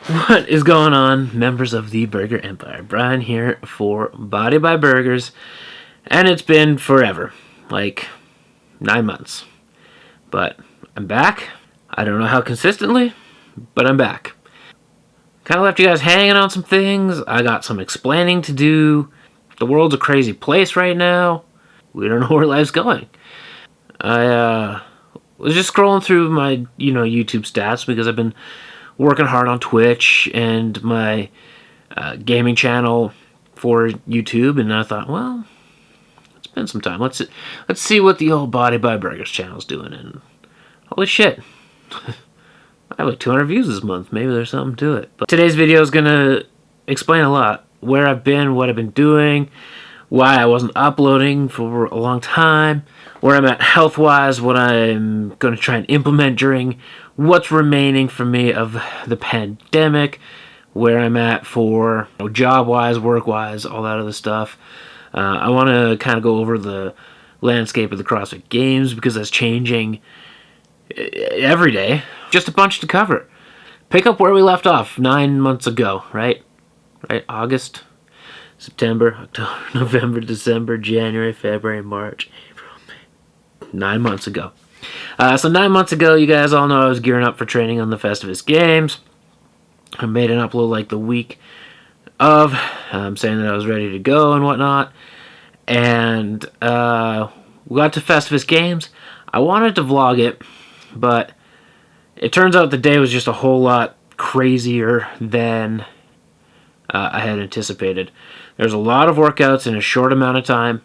What is going on, members of the Burger Empire? Brian here for Body by Burgers, and it's been forever, like 9 months. But I'm back. I don't know how consistently, but I'm back. Kind of left you guys hanging on some things. I got some explaining to do. The world's a crazy place right now. We don't know where life's going. I was just scrolling through my, YouTube stats because I've been working hard on Twitch and my gaming channel for YouTube, and I thought, well, let's spend some time. Let's see what the old Body by Burgers channel's doing. And holy shit, I have like 200 views this month. Maybe there's something to it. But today's video is gonna explain a lot: where I've been, what I've been doing, why I wasn't uploading for a long time, where I'm at health-wise, what I'm going to try and implement during what's remaining for me of the pandemic, where I'm at for job-wise, work-wise, all that other stuff. I want to kind of go over the landscape of the CrossFit Games because that's changing every day. Just a bunch to cover. Pick up where we left off 9 months ago, right? August, September, October, November, December, January, February, March, April, May. 9 months ago. So 9 months ago, you guys all know I was gearing up for training on the Festivus Games. I made an upload like the week of, saying that I was ready to go and whatnot. And we got to Festivus Games. I wanted to vlog it, but it turns out the day was just a whole lot crazier than I had anticipated. There's a lot of workouts in a short amount of time.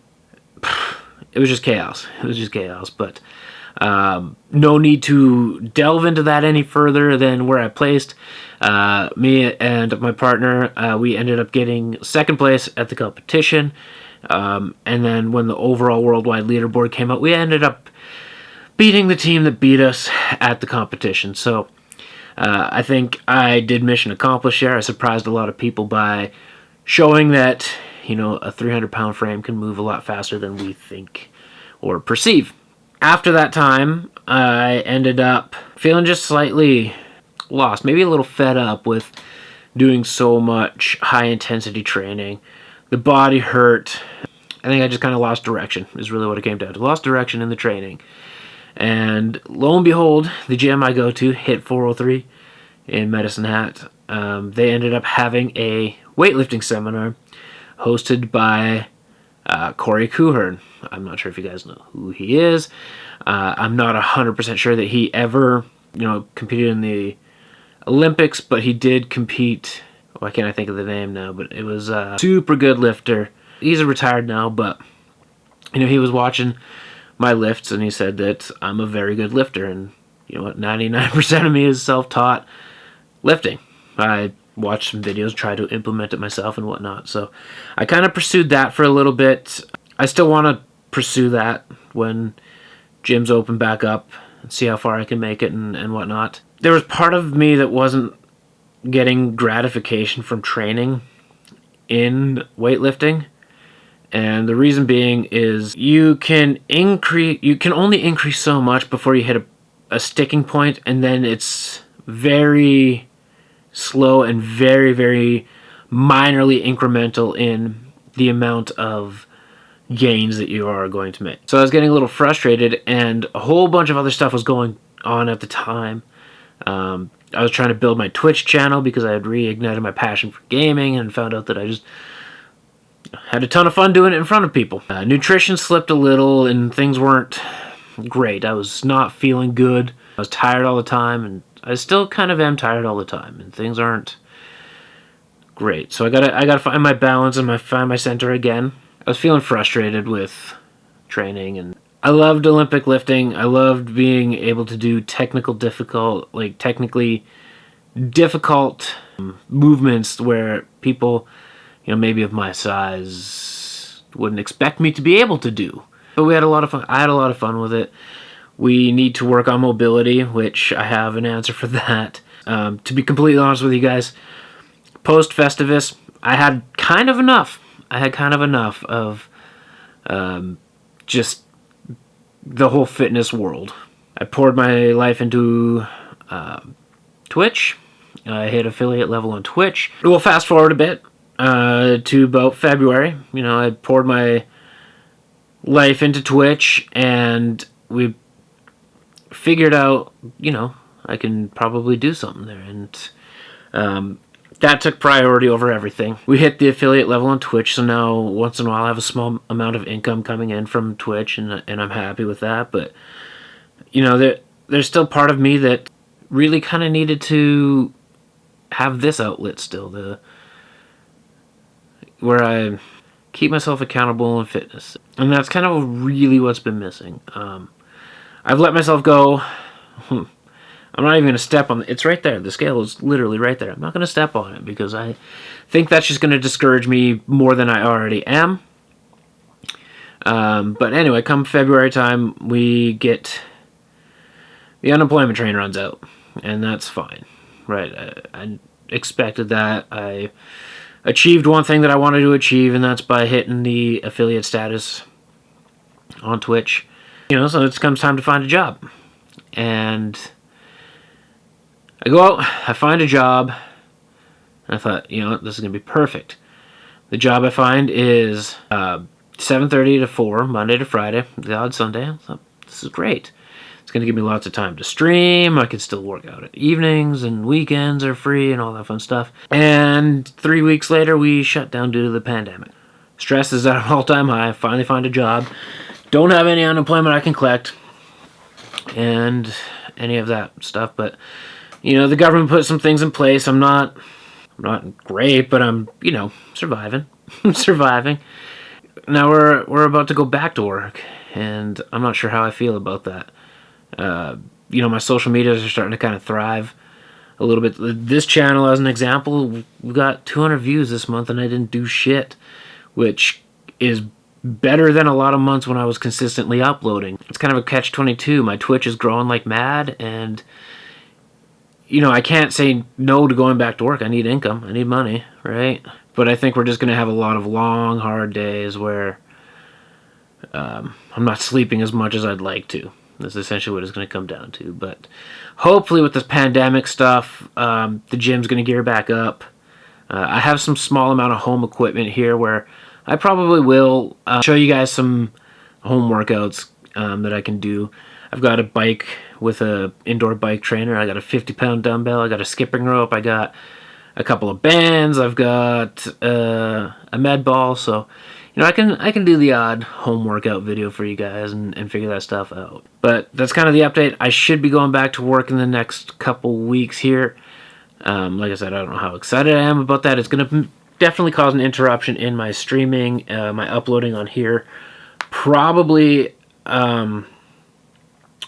It was just chaos. But no need to delve into that any further than where I placed. Me and my partner, we ended up getting second place at the competition. And then when the overall worldwide leaderboard came out, we ended up beating the team that beat us at the competition. So I think I did mission accomplished there. I surprised a lot of people by showing that, a 300-pound frame can move a lot faster than we think or perceive. After that time, I ended up feeling just slightly lost, maybe a little fed up with doing so much high-intensity training. The body hurt. I think I just kind of lost direction, is really what it came down to. Lost direction in the training. And lo and behold, the gym I go to, Hit 403 in Medicine Hat, they ended up having a weightlifting seminar hosted by Corey Kuhern. I'm not sure if you guys know who he is. I'm not 100% sure that he ever, competed in the Olympics, but he did compete. Why can't I think of the name now? But it was a super good lifter. He's retired now, but he was watching my lifts and he said that I'm a very good lifter, and 99% of me is self-taught lifting. I watched some videos, tried to implement it myself and whatnot. So I kind of pursued that for a little bit. I still want to pursue that when gyms open back up and see how far I can make it and whatnot. There was part of me that wasn't getting gratification from training in weightlifting. And the reason being is you can only increase so much before you hit a sticking point, and then it's very slow and very, very minorly incremental in the amount of gains that you are going to make. So I was getting a little frustrated, and a whole bunch of other stuff was going on at the time. I was trying to build my Twitch channel because I had reignited my passion for gaming and found out that I just had a ton of fun doing it in front of people. Nutrition slipped a little and things weren't great. I was not feeling good. I was tired all the time, and I still kind of am tired all the time, and things aren't great. So I gotta find my balance and find my center again. I was feeling frustrated with training, and I loved Olympic lifting. I loved being able to do technically difficult movements where people, maybe of my size wouldn't expect me to be able to do. But we had a lot of fun. I had a lot of fun with it. We need to work on mobility, which I have an answer for that. To be completely honest with you guys, post-Festivus, I had kind of enough. Of just the whole fitness world. I poured my life into Twitch I hit affiliate level on Twitch. We'll fast forward a bit to about February. You know, I poured my life into Twitch, and we figured out, you know, I can probably do something there. And that took priority over everything. We hit the affiliate level on Twitch, so now once in a while I have a small amount of income coming in from Twitch, and I'm happy with that. But, you know, there's still part of me that really kind of needed to have this outlet still, where I keep myself accountable in fitness. And that's kind of really what's been missing. I've let myself go. I'm not even going to step on it. It's right there. The scale is literally right there. I'm not going to step on it because I think that's just going to discourage me more than I already am. But anyway, come February time, we get the unemployment train runs out, and that's fine, right? I expected that. I achieved one thing that I wanted to achieve, and that's by hitting the affiliate status on Twitch. You know, so it comes time to find a job, and I go out, I find a job, and I thought, you know, this is going to be perfect. The job I find is 7:30 to 4, Monday to Friday, the odd Sunday. I thought, this is great. It's going to give me lots of time to stream. I can still work out at evenings, and weekends are free and all that fun stuff. And 3 weeks later, we shut down due to the pandemic. Stress is at an all-time high. I finally find a job. Don't have any unemployment I can collect, and any of that stuff, but you know, the government put some things in place. I'm not great, but I'm, you know, surviving. I'm surviving. Now we're about to go back to work, and I'm not sure how I feel about that. You know, my social medias are starting to kind of thrive a little bit. This channel, as an example, we got 200 views this month, and I didn't do shit, which is better than a lot of months when I was consistently uploading. It's kind of a catch-22. My Twitch is growing like mad, and you know, I can't say no to going back to work. I need income. I need money, right? But I think we're just going to have a lot of long, hard days where I'm not sleeping as much as I'd like to. That's essentially what it's going to come down to. But hopefully with this pandemic stuff, the gym's going to gear back up. I have some small amount of home equipment here where I probably will show you guys some home workouts that I can do. I've got a bike with a indoor bike trainer. I got a 50-pound dumbbell. I got a skipping rope. I got a couple of bands. I've got a med ball. So, you know, I can do the odd home workout video for you guys and figure that stuff out. But that's kind of the update. I should be going back to work in the next couple weeks here. Like I said, I don't know how excited I am about that. It's going to definitely cause an interruption in my streaming, my uploading on here. Probably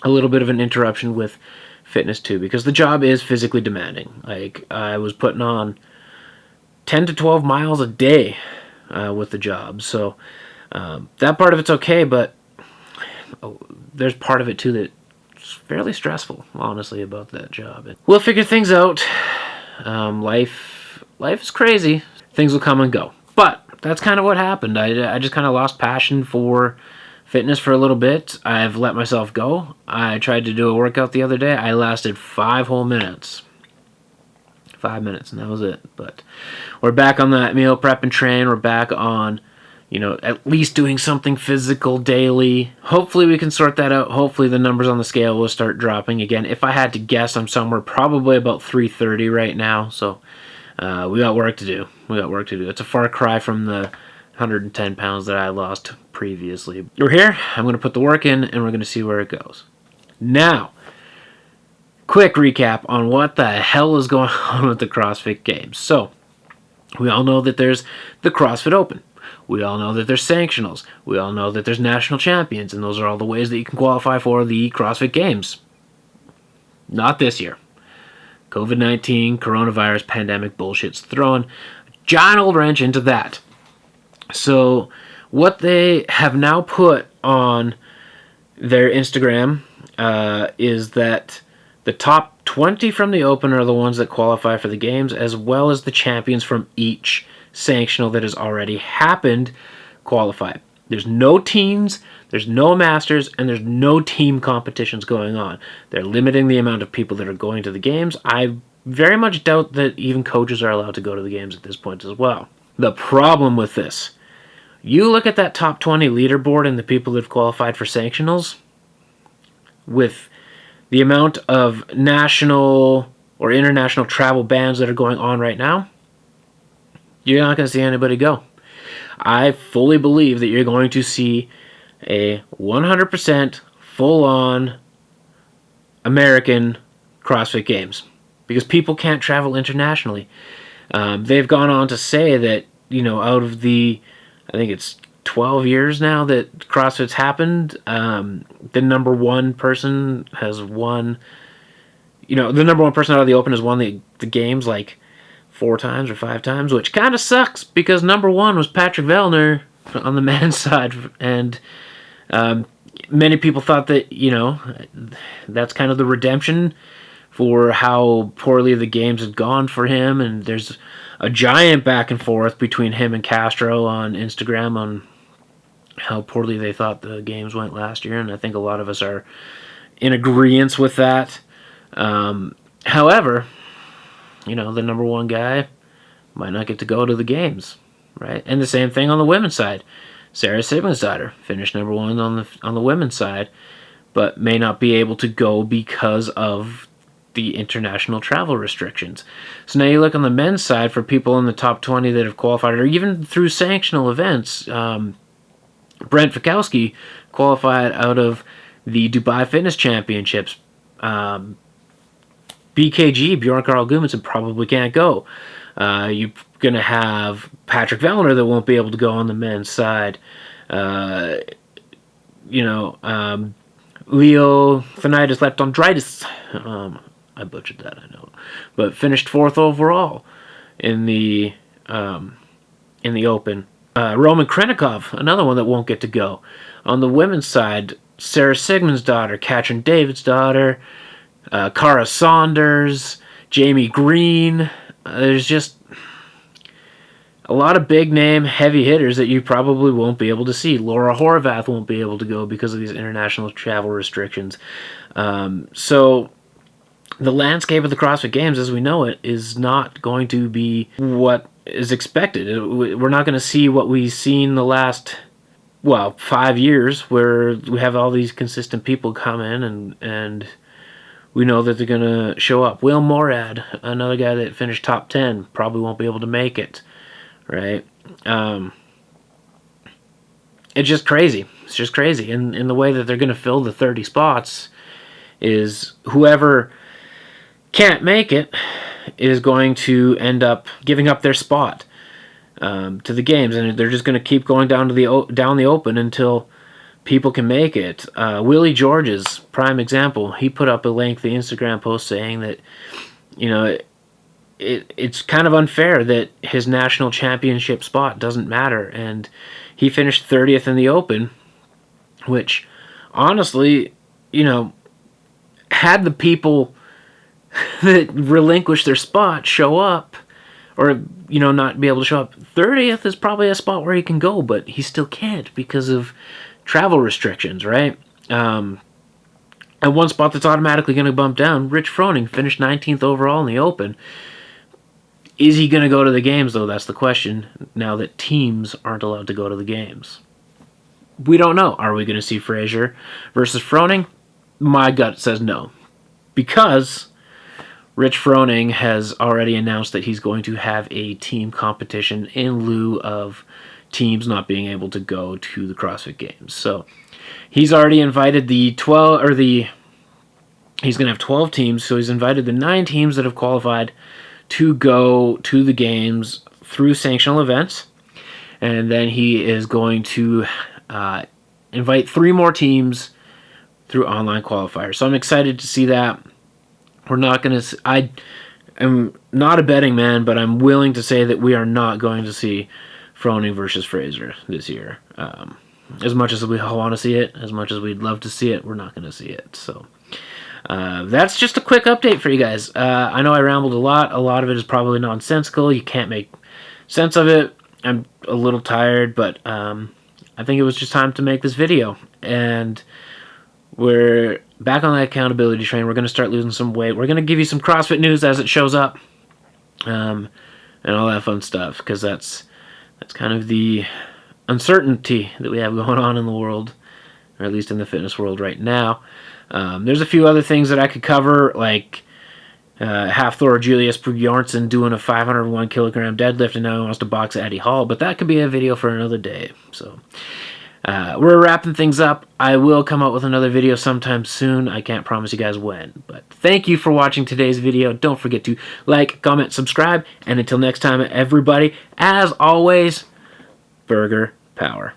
a little bit of an interruption with fitness too, because the job is physically demanding. Like, I was putting on 10 to 12 miles a day with the job, so that part of it's okay, but there's part of it too that's fairly stressful, honestly, about that job. We'll figure things out. Life is crazy. Things will come and go, but that's kind of what happened. I just kind of lost passion for fitness for a little bit. I've let myself go. I tried to do a workout the other day. I lasted 5 whole minutes. 5 minutes, and that was it. But we're back on that meal prep and train. We're back on, you know, at least doing something physical daily. Hopefully we can sort that out. Hopefully the numbers on the scale will start dropping again. If I had to guess, I'm somewhere probably about 330 right now. So we got work to do. We got work to do. It's a far cry from the 110 pounds that I lost previously. We're here. I'm going to put the work in, and we're going to see where it goes. Now, quick recap on what the hell is going on with the CrossFit Games. So, we all know that there's the CrossFit Open. We all know that there's sanctionals. We all know that there's national champions, and those are all the ways that you can qualify for the CrossFit Games. Not this year. COVID-19, coronavirus, pandemic bullshit's throwing a giant old wrench into that. So what they have now put on their Instagram is that the top 20 from the Open are the ones that qualify for the Games, as well as the champions from each sanctional that has already happened qualify. There's no teams, there's no masters, and there's no team competitions going on. They're limiting the amount of people that are going to the Games. I very much doubt that even coaches are allowed to go to the games at this point as well. The problem with this, you look at that top 20 leaderboard and the people that have qualified for sanctionals, with the amount of national or international travel bans that are going on right now, you're not going to see anybody go. I fully believe that you're going to see a 100% full-on American CrossFit Games because people can't travel internationally. They've gone on to say that, out of the, I think it's 12 years now that CrossFit's happened, the number one person has won, the number one person out of the Open has won the games like 4 times or 5 times, which kind of sucks because number one was Patrick Vellner on the men's side, and many people thought that, that's kind of the redemption for how poorly the games had gone for him, and there's a giant back and forth between him and Castro on Instagram on how poorly they thought the games went last year, and I think a lot of us are in agreement with that. However, the number one guy might not get to go to the games, right? And the same thing on the women's side. Sarah Sigmundsdottir finished number one on the women's side, but may not be able to go because of the international travel restrictions. So now you look on the men's side for people in the top 20 that have qualified, or even through sanctional events. Brent Fikowski qualified out of the Dubai Fitness Championships. BKG, Bjorn Karl Gudmundsson, probably can't go. You're going to have Patrick Vellner that won't be able to go on the men's side. Leo Thanitis Leptondritis. I butchered that, I know. But finished 4th overall in the Open. Roman Krenikov, another one that won't get to go. On the women's side, Sarah Sigmundsdottir, Katrin Davidsdottir, Cara Saunders, Jamie Green. There's just a lot of big name heavy hitters that you probably won't be able to see. Laura Horvath won't be able to go because of these international travel restrictions. So the landscape of the CrossFit Games as we know it is not going to be what is expected. We're not going to see what we've seen the last 5 years, where we have all these consistent people come in and we know that they're going to show up. Will Morad, another guy that finished top 10, probably won't be able to make it, right? It's just crazy. It's just crazy. And the way that they're going to fill the 30 spots is whoever can't make it is going to end up giving up their spot to the games, and they're just going to keep going down the Open until people can make it. Willie George's prime example. He put up a lengthy Instagram post saying that, it's kind of unfair that his national championship spot doesn't matter, and he finished 30th in the Open, which honestly, had the people that relinquish their spot show up, or not be able to show up, 30th is probably a spot where he can go, but he still can't because of travel restrictions, right? And one spot that's automatically going to bump down, Rich Froning finished 19th overall in the Open. Is he going to go to the games, though? That's the question, now that teams aren't allowed to go to the games. We don't know. Are we going to see Fraser versus Froning? My gut says no, because Rich Froning has already announced that he's going to have a team competition in lieu of teams not being able to go to the CrossFit Games. So he's already invited he's going to have 12 teams, so he's invited the 9 teams that have qualified to go to the games through sanctional events, and then he is going to invite 3 more teams through online qualifiers. So I'm excited to see that. We're not going to... I am not a betting man, but I'm willing to say that we are not going to see Froning versus Fraser this year. As much as we all want to see it, as much as we'd love to see it, we're not going to see it. So that's just a quick update for you guys. I know I rambled a lot. A lot of it is probably nonsensical. You can't make sense of it. I'm a little tired, but I think it was just time to make this video. And we're back on that accountability train. We're going to start losing some weight. We're going to give you some CrossFit news as it shows up, and all that fun stuff, because that's kind of the uncertainty that we have going on in the world, or at least in the fitness world right now. There's a few other things that I could cover, like Hafthor Julius Bjornsson doing a 501 kilogram deadlift, and now he wants to box Eddie Hall, but that could be a video for another day. So we're wrapping things up. I will come out with another video sometime soon. I can't promise you guys when, but thank you for watching today's video. Don't forget to like, comment, subscribe, and until next time, everybody, as always, burger power.